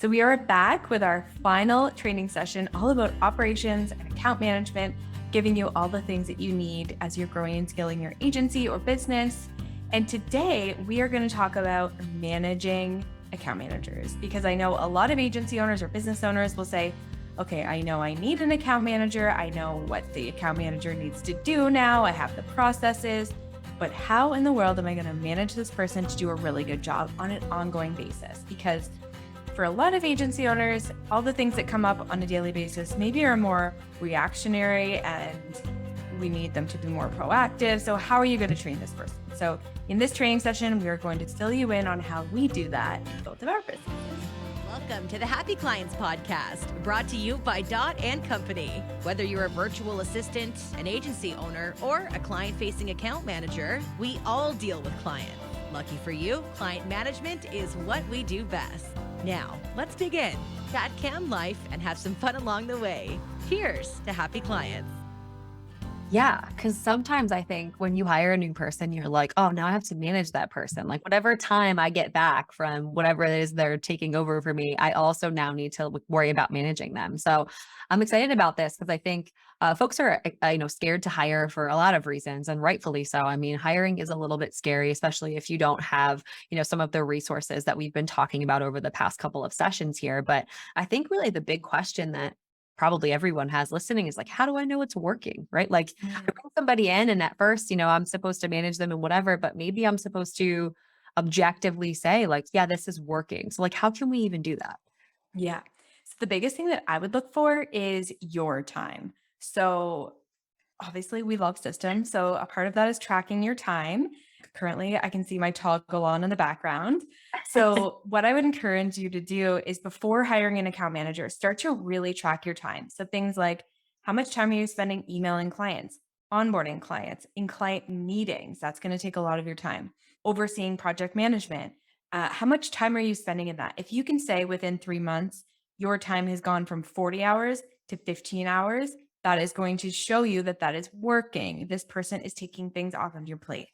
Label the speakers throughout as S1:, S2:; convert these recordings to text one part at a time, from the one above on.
S1: So we are back with our final training session, all about operations and account management, giving you all the things that you need as you're growing and scaling your agency or business. And today we are going to talk about managing account managers, because I know a lot of agency owners or business owners will say, okay, I know I need an account manager. I know what the account manager needs to do now. I have the processes, but how in the world am I going to manage this person to do a really good job on an ongoing basis? Because for a lot of agency owners, all the things that come up on a daily basis maybe are more reactionary and we need them to be more proactive. So how are you going to train this person? So in this training session, we are going to fill you in on how we do that in both of our businesses.
S2: Welcome to the Happy Clients Podcast, brought to you by Dot & Company. Whether you're a virtual assistant, an agency owner, or a client-facing account manager, we all deal with clients. Lucky for you, client management is what we do best. Now, let's dig in, chat cam life, and have some fun along the way. Cheers to happy clients.
S3: Yeah, because sometimes I think when you hire a new person, you're like, oh, now I have to manage that person. Like whatever time I get back from whatever it is they're taking over for me, I also now need to worry about managing them. So I'm excited about this because I think folks are, scared to hire for a lot of reasons, and rightfully so. I mean, hiring is a little bit scary, especially if you don't have, some of the resources that we've been talking about over the past couple of sessions here. But I think really the big question that probably everyone has listening is like, how do I know it's working? Right? Like I bring somebody in and at first, I'm supposed to manage them and whatever, but maybe I'm supposed to objectively say like, yeah, this is working. So like, how can we even do that?
S1: Yeah. So the biggest thing that I would look for is your time. So obviously we love systems. So a part of that is tracking your time. Currently, I can see my toggle on in the background. So what I would encourage you to do is before hiring an account manager, start to really track your time. So things like how much time are you spending emailing clients, onboarding clients, in client meetings? That's going to take a lot of your time. Overseeing project management. How much time are you spending in that? If you can say within 3 months, your time has gone from 40 hours to 15 hours, that is going to show you that that is working. This person is taking things off of your plate.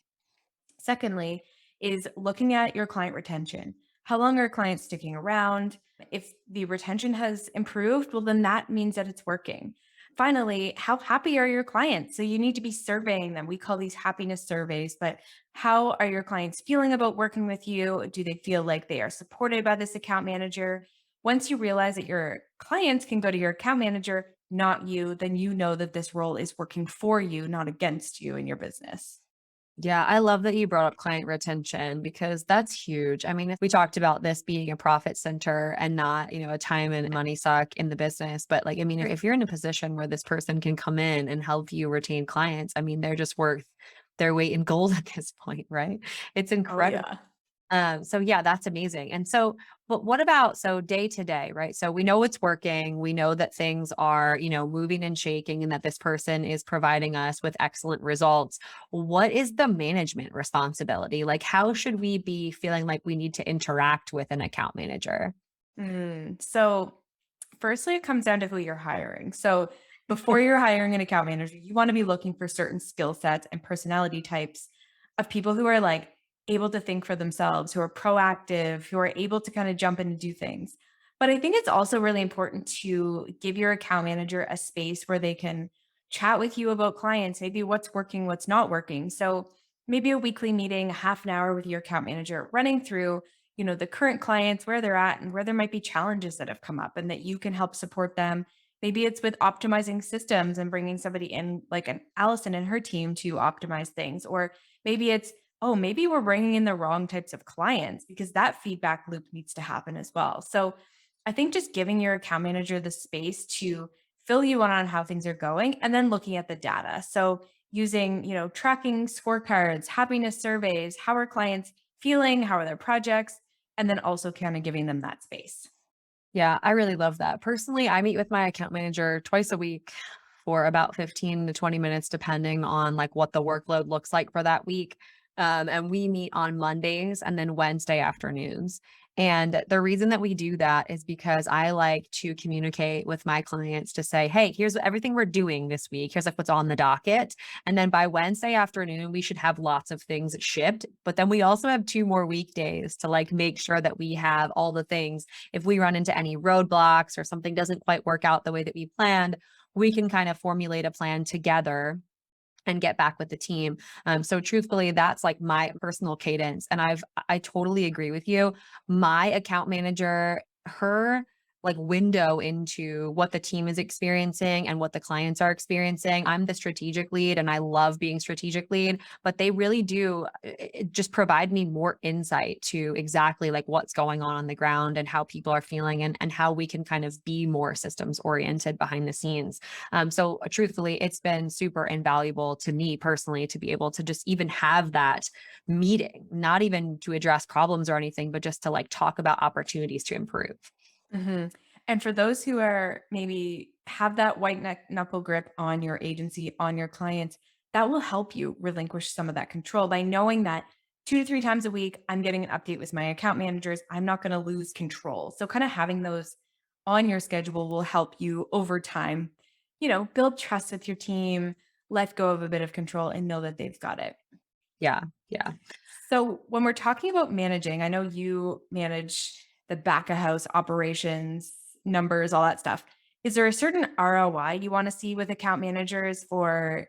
S1: Secondly, is looking at your client retention. How long are clients sticking around? If the retention has improved, well, then that means that it's working. Finally, how happy are your clients? So you need to be surveying them. We call these happiness surveys, but how are your clients feeling about working with you? Do they feel like they are supported by this account manager? Once you realize that your clients can go to your account manager, not you, then you know that this role is working for you, not against you in your business.
S3: Yeah, I love that you brought up client retention because that's huge. I mean, if we talked about this being a profit center and not, a time and money suck in the business, but like, I mean, if you're in a position where this person can come in and help you retain clients, I mean, they're just worth their weight in gold at this point, right? It's
S1: Oh,
S3: incredible.
S1: yeah.
S3: So yeah, that's amazing. And so, but what about, so day to day, right? So we know it's working. We know that things are, moving and shaking and that this person is providing us with excellent results. What is the management responsibility? Like, how should we be feeling like we need to interact with an account manager?
S1: So, firstly, it comes down to who you're hiring. So, before you're hiring an account manager, you want to be looking for certain skill sets and personality types of people who are like able to think for themselves, who are proactive, who are able to kind of jump in and do things. But I think it's also really important to give your account manager a space where they can chat with you about clients, maybe what's working, what's not working. So, maybe a weekly meeting, half an hour with your account manager, running through the current clients, where they're at and where there might be challenges that have come up and that you can help support them. Maybe it's with optimizing systems and bringing somebody in like an Alyson and her team to optimize things. Or maybe it's, oh, maybe we're bringing in the wrong types of clients, because that feedback loop needs to happen as well. So I think just giving your account manager the space to fill you in on how things are going and then looking at the data. So using, tracking scorecards, happiness surveys, how are clients feeling, how are their projects, and then also kind of giving them that space.
S3: Yeah, I really love that. Personally, I meet with my account manager twice a week for about 15 to 20 minutes, depending on like what the workload looks like for that week. And we meet on Mondays and then Wednesday afternoons. And the reason that we do that is because I like to communicate with my clients to say, hey, here's everything we're doing this week. Here's like what's on the docket. And then by Wednesday afternoon, we should have lots of things shipped. But then we also have 2 more weekdays to like make sure that we have all the things. If we run into any roadblocks or something doesn't quite work out the way that we planned, we can kind of formulate a plan together and get back with the team. So truthfully, that's like my personal cadence. And I totally agree with you. My account manager, her like window into what the team is experiencing and what the clients are experiencing. I'm the strategic lead and I love being strategic lead, but they really do just provide me more insight to exactly like what's going on the ground and how people are feeling and how we can kind of be more systems oriented behind the scenes. So truthfully, it's been super invaluable to me personally to be able to just even have that meeting, not even to address problems or anything, but just to like talk about opportunities to improve.
S1: Mhm. And for those who are maybe have that white knuckle grip on your agency, on your clients, that will help you relinquish some of that control by knowing that 2 to 3 times a week, I'm getting an update with my account managers. I'm not going to lose control. So, kind of having those on your schedule will help you over time, build trust with your team, let go of a bit of control, and know that they've got it.
S3: Yeah. Yeah.
S1: So when we're talking about managing, I know you manage the back of house operations, numbers, all that stuff. Is there a certain ROI you want to see with account managers, or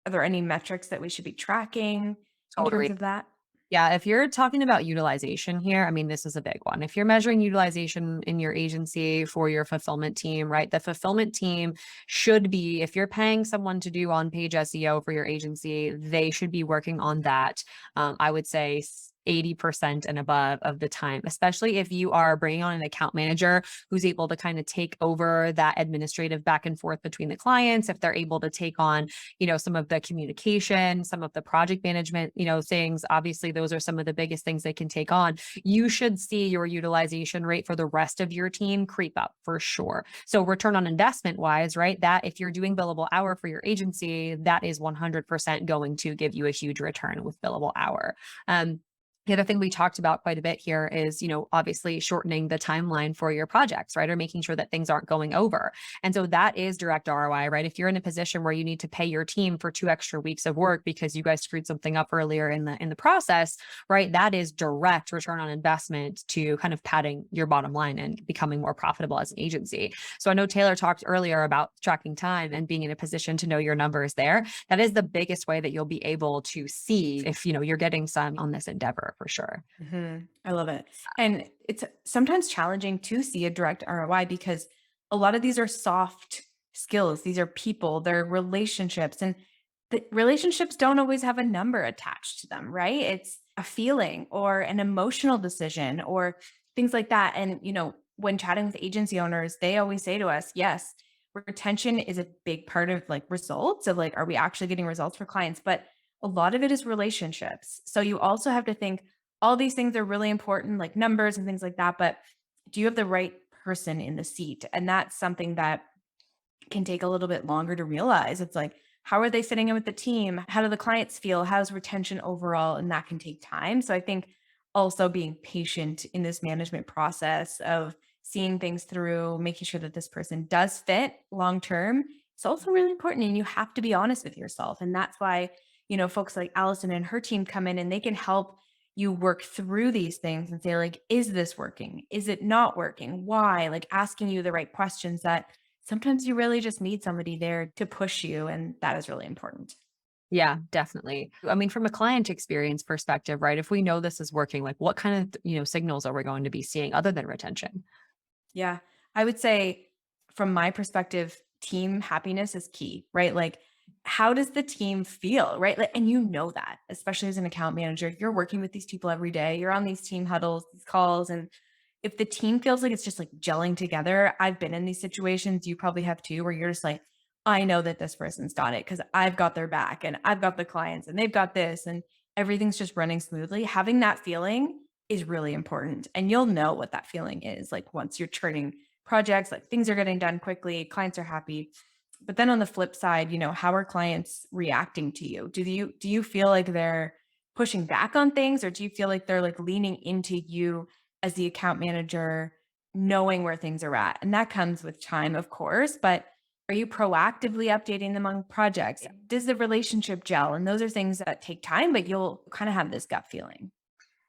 S1: are there any metrics that we should be tracking in
S3: Totally.
S1: terms of that?
S3: Yeah, if you're talking about utilization here, I mean, this is a big one. If you're measuring utilization in your agency for your fulfillment team, right? The fulfillment team should be, if you're paying someone to do on-page SEO for your agency, they should be working on that. I would say 80% and above of the time, especially if you are bringing on an account manager who's able to kind of take over that administrative back and forth between the clients, if they're able to take on some of the communication, some of the project management, things. Obviously, those are some of the biggest things they can take on. You should see your utilization rate for the rest of your team creep up for sure. So return on investment wise, right? That if you're doing billable hour for your agency, that is 100% going to give you a huge return with billable hour. The other thing we talked about quite a bit here is, obviously shortening the timeline for your projects, right? Or making sure that things aren't going over. And so that is direct ROI, right? If you're in a position where you need to pay your team for 2 extra weeks of work because you guys screwed something up earlier in the process, right? That is direct return on investment to kind of padding your bottom line and becoming more profitable as an agency. So I know Taylor talked earlier about tracking time and being in a position to know your numbers there. That is the biggest way that you'll be able to see if, you're getting some on this endeavor for sure.
S1: I love it. And it's sometimes challenging to see a direct ROI because a lot of these are soft skills. These are people, they're relationships, and the relationships don't always have a number attached to them, right? It's a feeling or an emotional decision or things like that. And, when chatting with agency owners, they always say to us, yes, retention is a big part of like results of like, are we actually getting results for clients? But a lot of it is relationships. So you also have to think, all these things are really important, like numbers and things like that. But do you have the right person in the seat? And that's something that can take a little bit longer to realize. It's like, how are they fitting in with the team? How do the clients feel? How's retention overall? And that can take time. So I think also being patient in this management process of seeing things through, making sure that this person does fit long term, it's also really important. And you have to be honest with yourself. And that's why, folks like Alyson and her team come in and they can help you work through these things and say, like, is this working? Is it not working? Why? Like asking you the right questions that sometimes you really just need somebody there to push you, and that is really important.
S3: Yeah, definitely. I mean, from a client experience perspective, right? If we know this is working, like what kind of, signals are we going to be seeing other than retention?
S1: Yeah. I would say from my perspective, team happiness is key, right? Like, how does the team feel, right? Like, and that, especially as an account manager, you're working with these people every day. You're on these team huddles, these calls, and if the team feels like it's just like gelling together, I've been in these situations, you probably have too, where you're just like, I know that this person's got it because I've got their back and I've got the clients and they've got this and everything's just running smoothly. Having that feeling is really important. And you'll know what that feeling is like once you're turning projects, like things are getting done quickly, clients are happy. But then on the flip side, how are clients reacting to you? Do you feel like they're pushing back on things, or do you feel like they're like leaning into you as the account manager, knowing where things are at. And that comes with time, of course, but are you proactively updating them on projects? Does the relationship gel? And those are things that take time, but you'll kind of have this gut feeling.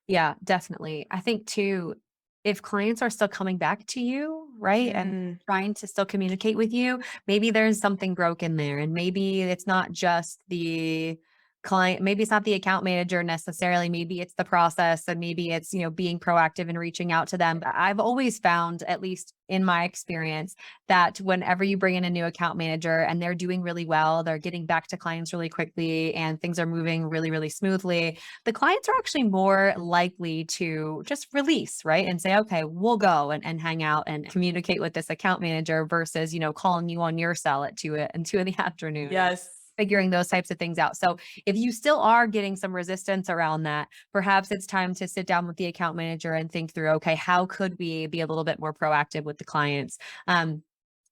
S3: Yeah, definitely. I think too, if clients are still coming back to you, right, and
S1: Mm,
S3: trying to still communicate with you, maybe there's something broken there. And maybe it's not just the client, maybe it's not the account manager necessarily. Maybe it's the process and maybe it's, being proactive and reaching out to them. But I've always found, at least in my experience, that whenever you bring in a new account manager and they're doing really well, they're getting back to clients really quickly and things are moving really, really smoothly, the clients are actually more likely to just release, right? And say, okay, we'll go and hang out and communicate with this account manager versus, calling you on your cell at 2 in the afternoon and
S1: yes.
S3: figuring those types of things out. So if you still are getting some resistance around that, perhaps it's time to sit down with the account manager and think through, okay, how could we be a little bit more proactive with the clients? Um,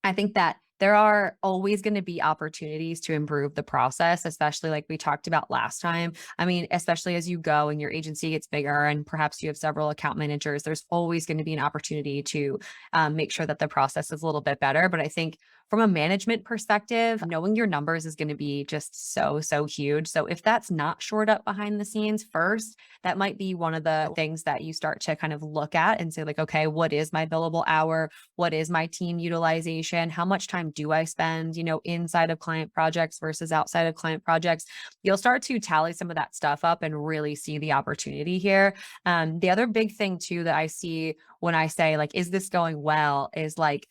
S3: I think that there are always going to be opportunities to improve the process, especially like we talked about last time. I mean, especially as you go and your agency gets bigger and perhaps you have several account managers, there's always going to be an opportunity to make sure that the process is a little bit better. But I think from a management perspective, knowing your numbers is going to be just so, so huge. So if that's not shored up behind the scenes first, that might be one of the things that you start to kind of look at and say, like, okay, what is my billable hour? What is my team utilization? How much time do I spend, inside of client projects versus outside of client projects? You'll start to tally some of that stuff up and really see the opportunity here. The other big thing too that I see when I say, like, is this going well, is like,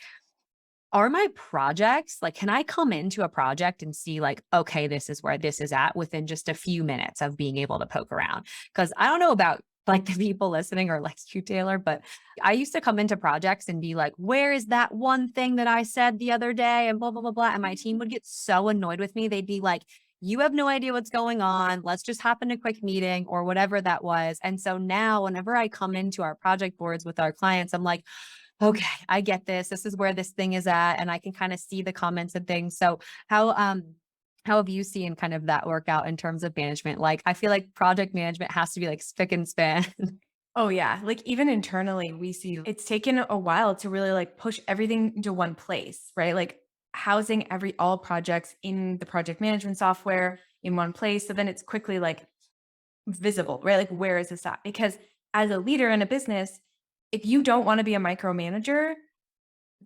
S3: are my projects like, can I come into a project and see, like, okay, this is where this is at within just a few minutes of being able to poke around? Because I don't know about like the people listening or like you, Taylor, but I used to come into projects and be like, where is that one thing that I said the other day? And blah, blah, blah, blah. And my team would get so annoyed with me. They'd be like, you have no idea what's going on. Let's just hop in a quick meeting or whatever that was. And so now, whenever I come into our project boards with our clients, I'm like, okay, I get this. This is where this thing is at, and I can kind of see the comments and things. So how have you seen kind of that work out in terms of management? Like, I feel like project management has to be like spick and span.
S1: Oh yeah, like even internally we see it's taken a while to really like push everything into one place, right? Like housing every all projects in the project management software in one place so then it's quickly like visible, right? Like where is this at? Because as a leader in a business, if you don't want to be a micromanager,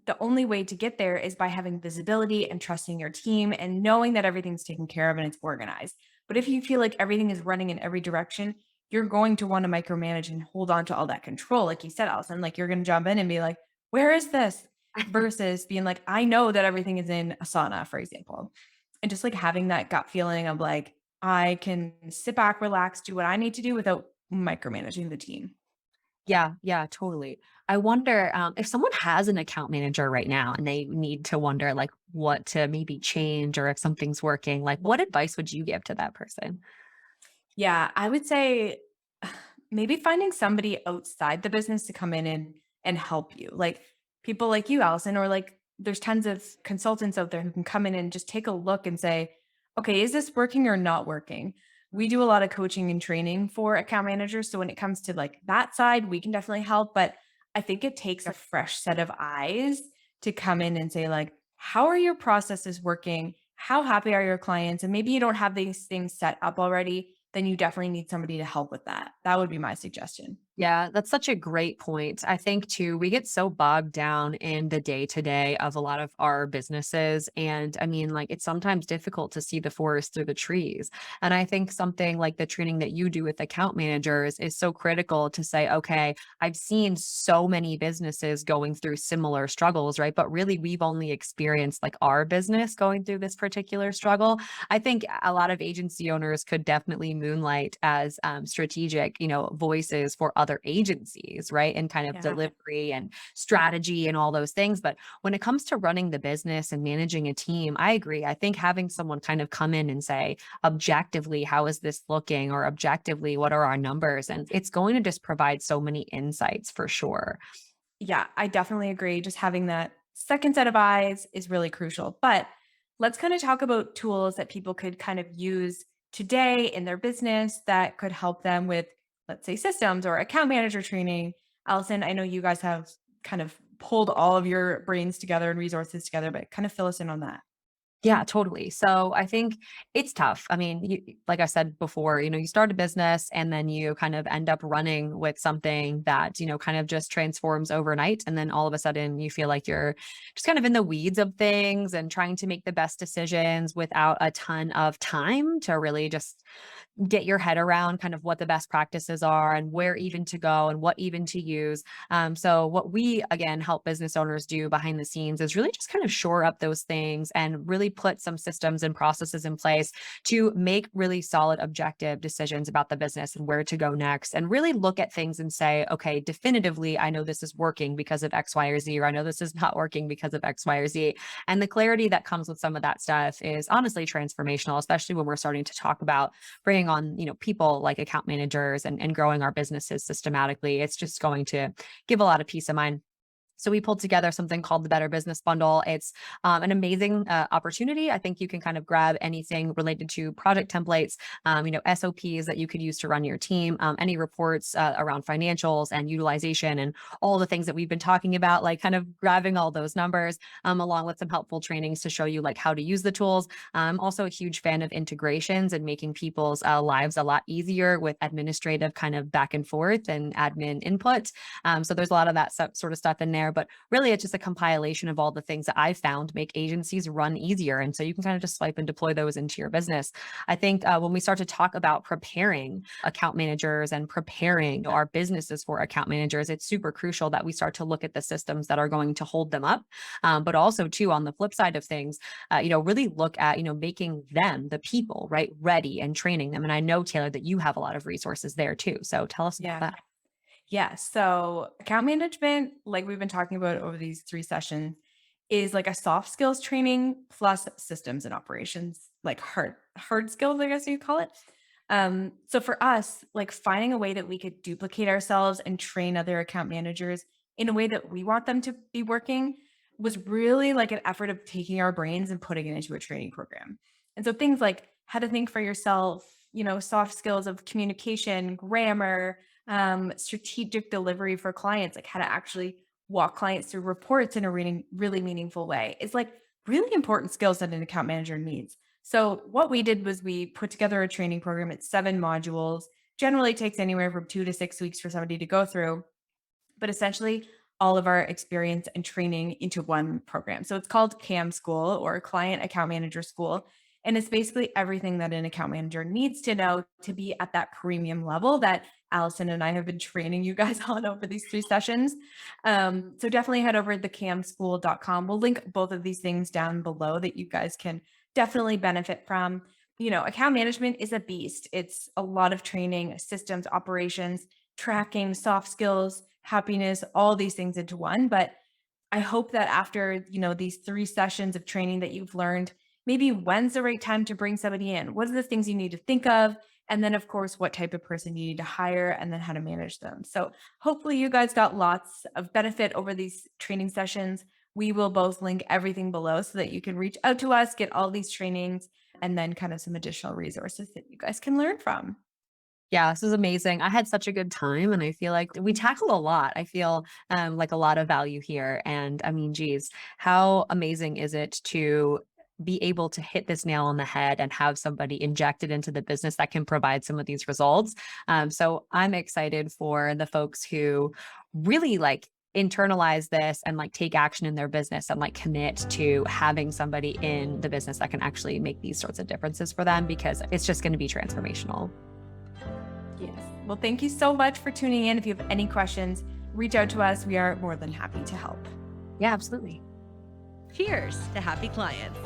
S1: the only way to get there is by having visibility and trusting your team and knowing that everything's taken care of and it's organized. But if you feel like everything is running in every direction, you're going to want to micromanage and hold on to all that control. Like you said, Allison, like you're going to jump in and be like, where is this? Versus being like, I know that everything is in Asana, for example. And just like having that gut feeling of like, I can sit back, relax, do what I need to do without micromanaging the team.
S3: Yeah, yeah, totally. I wonder if someone has an account manager right now and they need to wonder like what to maybe change or if something's working, like what advice would you give to that person?
S1: Yeah, I would say maybe finding somebody outside the business to come in and help you. Like people like you, Allison, or like there's tons of consultants out there who can come in and just take a look and say, okay, is this working or not working? We do a lot of coaching and training for account managers. So when it comes to like that side, we can definitely help. But I think it takes a fresh set of eyes to come in and say, like, how are your processes working? How happy are your clients? And maybe you don't have these things set up already, then you definitely need somebody to help with that. That would be my suggestion.
S3: Yeah, that's such a great point. I think too, we get so bogged down in the day to day of a lot of our businesses. And I mean, like, it's sometimes difficult to see the forest through the trees. And I think something like the training that you do with account managers is so critical to say, okay, I've seen so many businesses going through similar struggles, right? But really, we've only experienced like our business going through this particular struggle. I think a lot of agency owners could definitely moonlight as strategic, voices for other agencies, right? And kind of
S1: Yeah.
S3: delivery and strategy and all those things. But when it comes to running the business and managing a team, I agree. I think having someone kind of come in and say, objectively, how is this looking? Or objectively, what are our numbers? And it's going to just provide so many insights for sure.
S1: Yeah, I definitely agree. Just having that second set of eyes is really crucial. But let's kind of talk about tools that people could kind of use today in their business that could help them with, let's say, systems or account manager training. Alyson, I know you guys have kind of pulled all of your brains together and resources together, but kind of fill us in on that.
S3: Yeah, totally. So I think it's tough. I mean, like I said before, you start a business and then you kind of end up running with something that, kind of just transforms overnight. And then all of a sudden you feel like you're just kind of in the weeds of things and trying to make the best decisions without a ton of time to really just get your head around kind of what the best practices are and where even to go and what even to use. So what we again help business owners do behind the scenes is really just kind of shore up those things and really put some systems and processes in place to make really solid objective decisions about the business and where to go next, and really look at things and say, okay, definitively, I know this is working because of X, Y, or Z, or I know this is not working because of X, Y, or Z. And the clarity that comes with some of that stuff is honestly transformational, especially when we're starting to talk about bringing on, people like account managers and growing our businesses systematically. It's just going to give a lot of peace of mind. So we pulled together something called the Better Business Bundle. It's an amazing opportunity. I think you can kind of grab anything related to project templates, SOPs that you could use to run your team, any reports around financials and utilization and all the things that we've been talking about, like kind of grabbing all those numbers, along with some helpful trainings to show you like how to use the tools. I'm also a huge fan of integrations and making people's lives a lot easier with administrative kind of back and forth and admin input. So there's a lot of that sort of stuff in there, but really it's just a compilation of all the things that I've found make agencies run easier. And so you can kind of just swipe and deploy those into your business. I think when we start to talk about preparing account managers and preparing our businesses for account managers, it's super crucial that we start to look at the systems that are going to hold them up. But also too, on the flip side of things, really look at, making them, the people, right, ready and training them. And I know, Taylor, that you have a lot of resources there too. So tell us about
S1: Yeah.
S3: that.
S1: Yeah. So account management, like we've been talking about over these 3 sessions, is like a soft skills training plus systems and operations, like hard skills, I guess you call it. So for us, like finding a way that we could duplicate ourselves and train other account managers in a way that we want them to be working was really like an effort of taking our brains and putting it into a training program. And so things like how to think for yourself, soft skills of communication, grammar, strategic delivery for clients, like how to actually walk clients through reports in a really meaningful way. It's like really important skills that an account manager needs. So what we did was we put together a training program. It's 7 modules. Generally takes anywhere from 2 to 6 weeks for somebody to go through, but essentially all of our experience and training into one program. So it's called CAM School, or Client Account Manager School. And it's basically everything that an account manager needs to know to be at that premium level that Alyson and I have been training you guys on over these 3 sessions. So definitely head over to thecamschool.com. We'll link both of these things down below that you guys can definitely benefit from. Account management is a beast. It's a lot of training, systems, operations, tracking, soft skills, happiness, all these things into one. But I hope that after, these 3 sessions of training that you've learned, maybe when's the right time to bring somebody in? What are the things you need to think of? And then, of course, what type of person you need to hire and then how to manage them. So hopefully you guys got lots of benefit over these training sessions. We will both link everything below so that you can reach out to us, get all these trainings, and then kind of some additional resources that you guys can learn from.
S3: Yeah, this is amazing. I had such a good time and I feel like we tackle a lot. I feel like a lot of value here. And I mean, geez, how amazing is it to be able to hit this nail on the head and have somebody injected into the business that can provide some of these results. So I'm excited for the folks who really like internalize this and like take action in their business and like commit to having somebody in the business that can actually make these sorts of differences for them, because it's just going to be transformational.
S1: Yes. Well, thank you so much for tuning in. If you have any questions, reach out to us. We are more than happy to help.
S3: Yeah, absolutely.
S2: Cheers to happy clients.